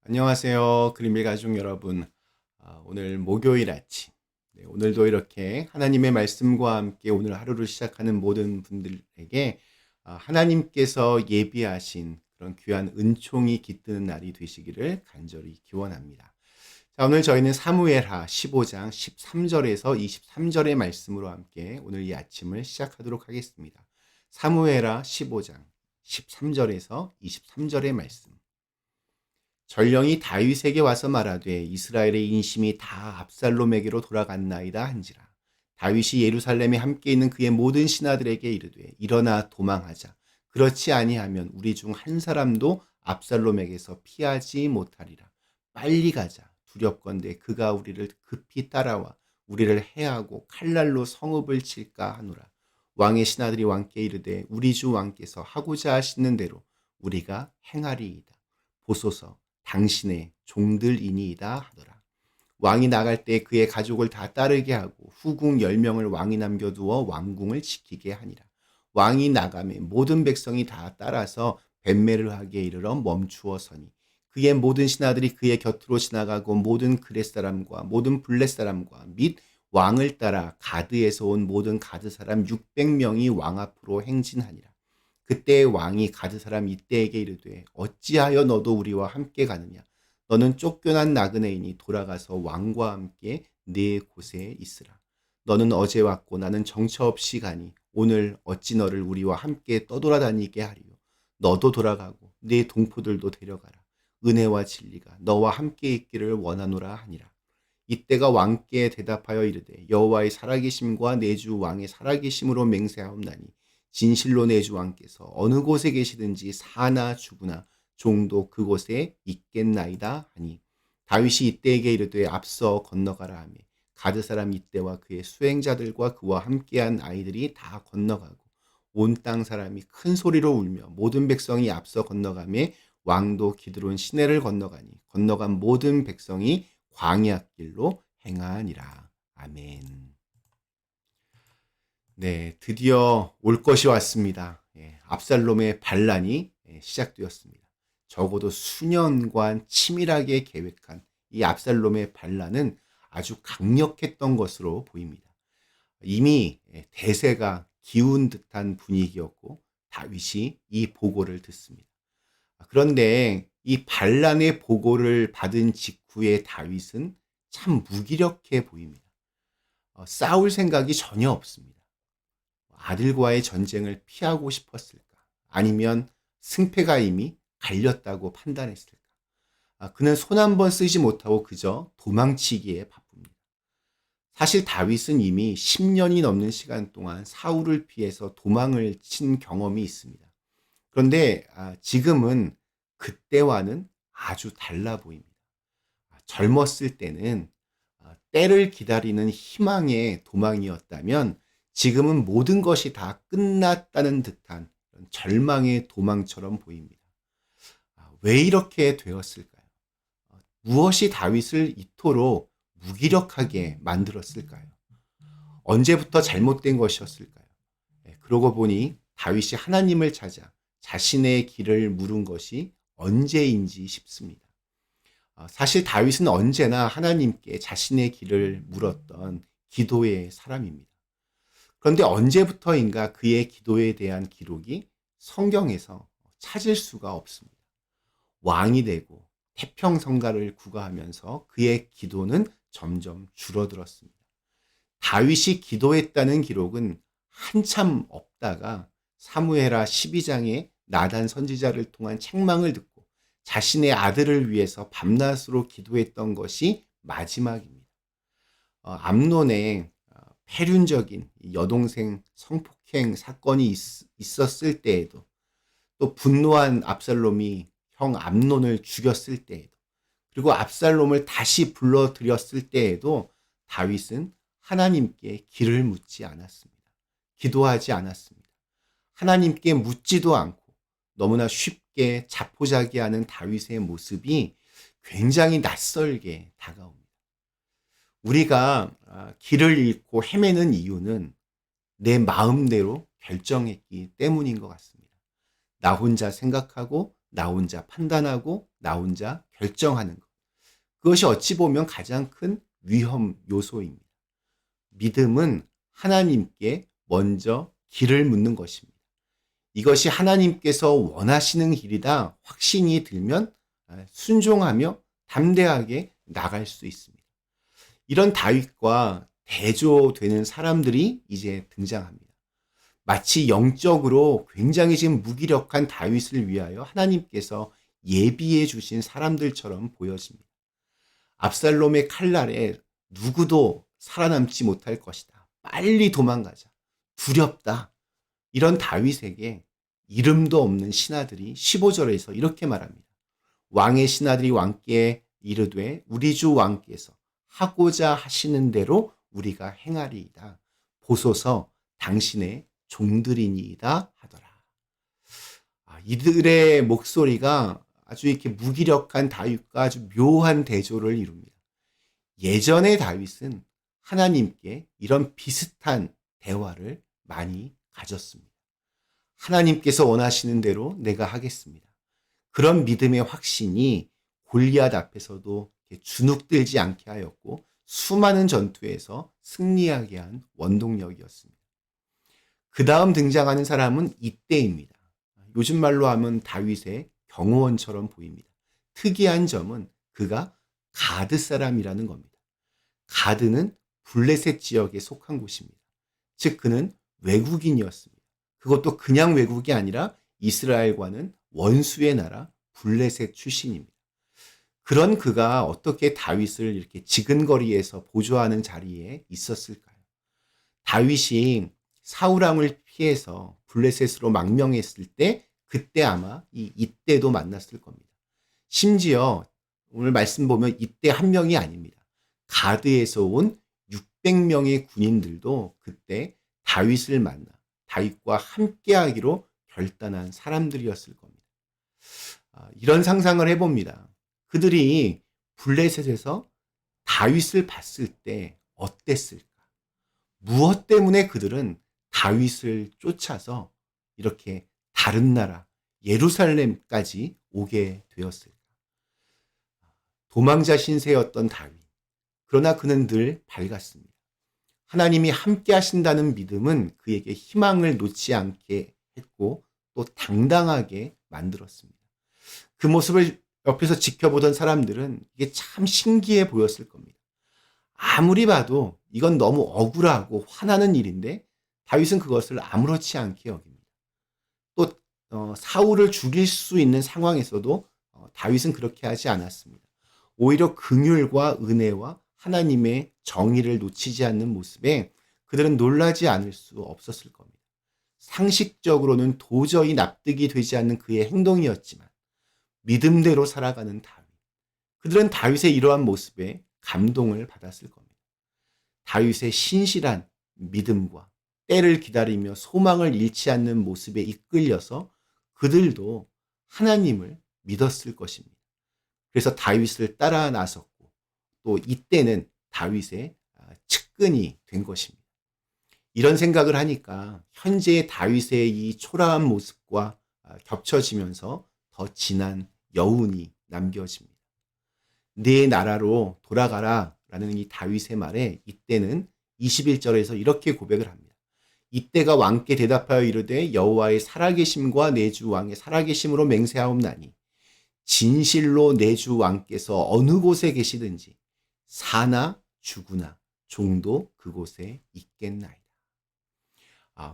안녕하세요. 그림의 가족 여러분. 오늘 목요일 아침. 네, 오늘도 이렇게 하나님의 말씀과 함께 오늘 하루를 시작하는 모든 분들에게 하나님께서 예비하신 그런 귀한 은총이 깃드는 날이 되시기를 간절히 기원합니다. 자, 오늘 저희는 사무엘하 15장 13절에서 23절의 말씀으로 함께 오늘 이 아침을 시작하도록 하겠습니다. 사무엘하 15장 13절에서 23절의 말씀. 전령이 다윗에게 와서 말하되 이스라엘의 인심이 다 압살롬에게로 돌아갔나이다 한지라. 다윗이 예루살렘에 함께 있는 그의 모든 신하들에게 이르되 일어나 도망하자. 그렇지 아니하면 우리 중 한 사람도 압살롬에게서 피하지 못하리라. 빨리 가자. 두렵건대 그가 우리를 급히 따라와 우리를 해하고 칼날로 성읍을 칠까 하노라. 왕의 신하들이 왕께 이르되 우리 주 왕께서 하고자 하시는 대로 우리가 행하리이다. 보소서 당신의 종들이니이다 하더라. 왕이 나갈 때 그의 가족을 다 따르게 하고 후궁 10명을 왕이 남겨두어 왕궁을 지키게 하니라. 왕이 나가매 모든 백성이 다 따라서 벤메를 하게 이르러 멈추어 서니 그의 모든 신하들이 그의 곁으로 지나가고 모든 그렛 사람과 모든 블렛 사람과 및 왕을 따라 가드에서 온 모든 가드 사람 600명이 왕 앞으로 행진하니라. 그때 왕이 가드 사람 이때에게 이르되 어찌하여 너도 우리와 함께 가느냐. 너는 쫓겨난 나그네이니 돌아가서 왕과 함께 네 곳에 있으라. 너는 어제 왔고 나는 정처 없이 가니 오늘 어찌 너를 우리와 함께 떠돌아다니게 하리요. 너도 돌아가고 네 동포들도 데려가라. 은혜와 진리가 너와 함께 있기를 원하노라 하니라. 이때가 왕께 대답하여 이르되 여호와의 살아계심과 내 주 왕의 살아계심으로 맹세하옵나니 진실로 내 주 왕께서 어느 곳에 계시든지 사나 죽으나 종도 그곳에 있겠나이다 하니 다윗이 이때에게 이르되 앞서 건너가라 하며 가드 사람 이때와 그의 수행자들과 그와 함께한 아이들이 다 건너가고 온 땅 사람이 큰 소리로 울며 모든 백성이 앞서 건너가며 왕도 기드론 시내를 건너가니 건너간 모든 백성이 광야 길로 행하니라. 아멘. 네, 드디어 올 것이 왔습니다. 압살롬의 반란이 시작되었습니다. 적어도 수년간 치밀하게 계획한 이 압살롬의 반란은 아주 강력했던 것으로 보입니다. 이미 대세가 기운 듯한 분위기였고 다윗이 이 보고를 듣습니다. 그런데 이 반란의 보고를 받은 직후에 다윗은 참 무기력해 보입니다. 싸울 생각이 전혀 없습니다. 아들과의 전쟁을 피하고 싶었을까? 아니면 승패가 이미 갈렸다고 판단했을까? 그는 손 한 번 쓰지 못하고 그저 도망치기에 바쁩니다. 사실 다윗은 이미 10년이 넘는 시간 동안 사울을 피해서 도망을 친 경험이 있습니다. 그런데 지금은 그때와는 아주 달라 보입니다. 젊었을 때는 때를 기다리는 희망의 도망이었다면 지금은 모든 것이 다 끝났다는 듯한 절망의 도망처럼 보입니다. 왜 이렇게 되었을까요? 무엇이 다윗을 이토록 무기력하게 만들었을까요? 언제부터 잘못된 것이었을까요? 그러고 보니 다윗이 하나님을 찾아 자신의 길을 물은 것이 언제인지 싶습니다. 사실 다윗은 언제나 하나님께 자신의 길을 물었던 기도의 사람입니다. 그런데 언제부터인가 그의 기도에 대한 기록이 성경에서 찾을 수가 없습니다. 왕이 되고 태평성가를 구가하면서 그의 기도는 점점 줄어들었습니다. 다윗이 기도했다는 기록은 한참 없다가 사무엘하 12장에 나단 선지자를 통한 책망을 듣고 자신의 아들을 위해서 밤낮으로 기도했던 것이 마지막입니다. 암논의 폐륜적인 여동생 성폭행 사건이 있었을 때에도 또 분노한 압살롬이 형 암논을 죽였을 때에도 그리고 압살롬을 다시 불러들였을 때에도 다윗은 하나님께 길을 묻지 않았습니다. 기도하지 않았습니다. 하나님께 묻지도 않고 너무나 쉽게 자포자기하는 다윗의 모습이 굉장히 낯설게 다가옵니다. 우리가 길을 잃고 헤매는 이유는 내 마음대로 결정했기 때문인 것 같습니다. 나 혼자 생각하고 나 혼자 판단하고 나 혼자 결정하는 것. 그것이 어찌 보면 가장 큰 위험 요소입니다. 믿음은 하나님께 먼저 길을 묻는 것입니다. 이것이 하나님께서 원하시는 길이다 확신이 들면 순종하며 담대하게 나갈 수 있습니다. 이런 다윗과 대조되는 사람들이 이제 등장합니다. 마치 영적으로 굉장히 지금 무기력한 다윗을 위하여 하나님께서 예비해 주신 사람들처럼 보여집니다. 압살롬의 칼날에 누구도 살아남지 못할 것이다. 빨리 도망가자. 두렵다. 이런 다윗에게 이름도 없는 신하들이 15절에서 이렇게 말합니다. 왕의 신하들이 왕께 이르되 우리 주 왕께서 하고자 하시는 대로 우리가 행하리이다. 보소서 당신의 종들이니이다 하더라. 이들의 목소리가 아주 이렇게 무기력한 다윗과 아주 묘한 대조를 이룹니다. 예전의 다윗은 하나님께 이런 비슷한 대화를 많이 가졌습니다. 하나님께서 원하시는 대로 내가 하겠습니다. 그런 믿음의 확신이 골리앗 앞에서도 주눅들지 않게 하였고 수많은 전투에서 승리하게 한 원동력이었습니다. 그 다음 등장하는 사람은 이때입니다. 요즘 말로 하면 다윗의 경호원처럼 보입니다. 특이한 점은 그가 가드 사람이라는 겁니다. 가드는 블레셋 지역에 속한 곳입니다. 즉 그는 외국인이었습니다. 그것도 그냥 외국이 아니라 이스라엘과는 원수의 나라 블레셋 출신입니다. 그런 그가 어떻게 다윗을 이렇게 지근거리에서 보조하는 자리에 있었을까요? 다윗이 사울왕을 피해서 블레셋으로 망명했을 때 그때 아마 이때도 만났을 겁니다. 심지어 오늘 말씀 보면 이때 한 명이 아닙니다. 가드에서 온 600명의 군인들도 그때 다윗을 만나 다윗과 함께하기로 결단한 사람들이었을 겁니다. 이런 상상을 해봅니다. 그들이 블레셋에서 다윗을 봤을 때 어땠을까? 무엇 때문에 그들은 다윗을 쫓아서 이렇게 다른 나라 예루살렘까지 오게 되었을까? 도망자 신세였던 다윗. 그러나 그는 늘 밝았습니다. 하나님이 함께 하신다는 믿음은 그에게 희망을 놓지 않게 했고 또 당당하게 만들었습니다. 그 모습을 옆에서 지켜보던 사람들은 이게 참 신기해 보였을 겁니다. 아무리 봐도 이건 너무 억울하고 화나는 일인데 다윗은 그것을 아무렇지 않게 여깁니다. 또 사울을 죽일 수 있는 상황에서도 다윗은 그렇게 하지 않았습니다. 오히려 긍휼과 은혜와 하나님의 정의를 놓치지 않는 모습에 그들은 놀라지 않을 수 없었을 겁니다. 상식적으로는 도저히 납득이 되지 않는 그의 행동이었지만 믿음대로 살아가는 다윗. 그들은 다윗의 이러한 모습에 감동을 받았을 겁니다. 다윗의 신실한 믿음과 때를 기다리며 소망을 잃지 않는 모습에 이끌려서 그들도 하나님을 믿었을 것입니다. 그래서 다윗을 따라 나섰고 또 이때는 다윗의 측근이 된 것입니다. 이런 생각을 하니까 현재의 다윗의 이 초라한 모습과 겹쳐지면서 더 진한 여운이 남겨집니다. 네 나라로 돌아가라 라는 이 다윗의 말에 이때는 21절에서 이렇게 고백을 합니다. 이때가 왕께 대답하여 이르되 여호와의 살아계심과 내 주 왕의 살아계심으로 맹세하옵나니 진실로 내 주 왕께서 어느 곳에 계시든지 사나 죽으나 종도 그곳에 있겠나이다.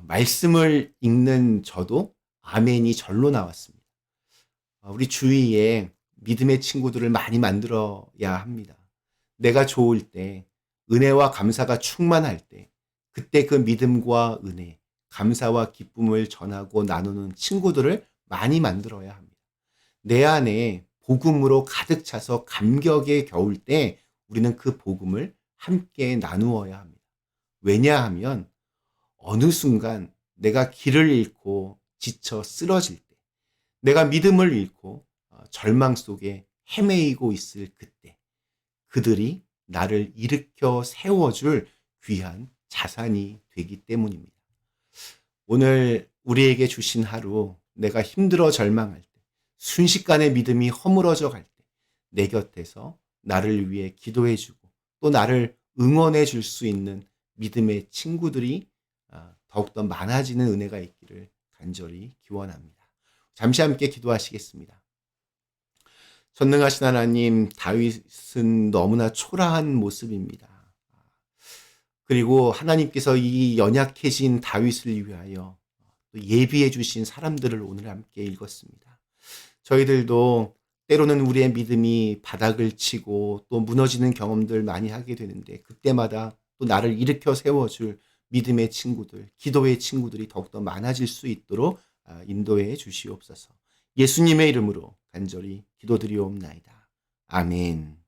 말씀을 읽는 저도 아멘이 절로 나왔습니다. 우리 주위에 믿음의 친구들을 많이 만들어야 합니다. 내가 좋을 때, 은혜와 감사가 충만할 때, 그때 그 믿음과 은혜, 감사와 기쁨을 전하고 나누는 친구들을 많이 만들어야 합니다. 내 안에 복음으로 가득 차서 감격에 겨울 때 우리는 그 복음을 함께 나누어야 합니다. 왜냐하면 어느 순간 내가 길을 잃고 지쳐 쓰러질 때, 내가 믿음을 잃고 절망 속에 헤매이고 있을 그때 그들이 나를 일으켜 세워줄 귀한 자산이 되기 때문입니다. 오늘 우리에게 주신 하루 내가 힘들어 절망할 때 순식간에 믿음이 허물어져 갈 때 내 곁에서 나를 위해 기도해 주고 또 나를 응원해 줄 수 있는 믿음의 친구들이 더욱더 많아지는 은혜가 있기를 간절히 기원합니다. 잠시 함께 기도하시겠습니다. 전능하신 하나님, 다윗은 너무나 초라한 모습입니다. 그리고 하나님께서 이 연약해진 다윗을 위하여 또 예비해 주신 사람들을 오늘 함께 읽었습니다. 저희들도 때로는 우리의 믿음이 바닥을 치고 또 무너지는 경험들 많이 하게 되는데 그때마다 또 나를 일으켜 세워줄 믿음의 친구들, 기도의 친구들이 더욱더 많아질 수 있도록 인도해 주시옵소서. 예수님의 이름으로 간절히 기도드리옵나이다. 아멘.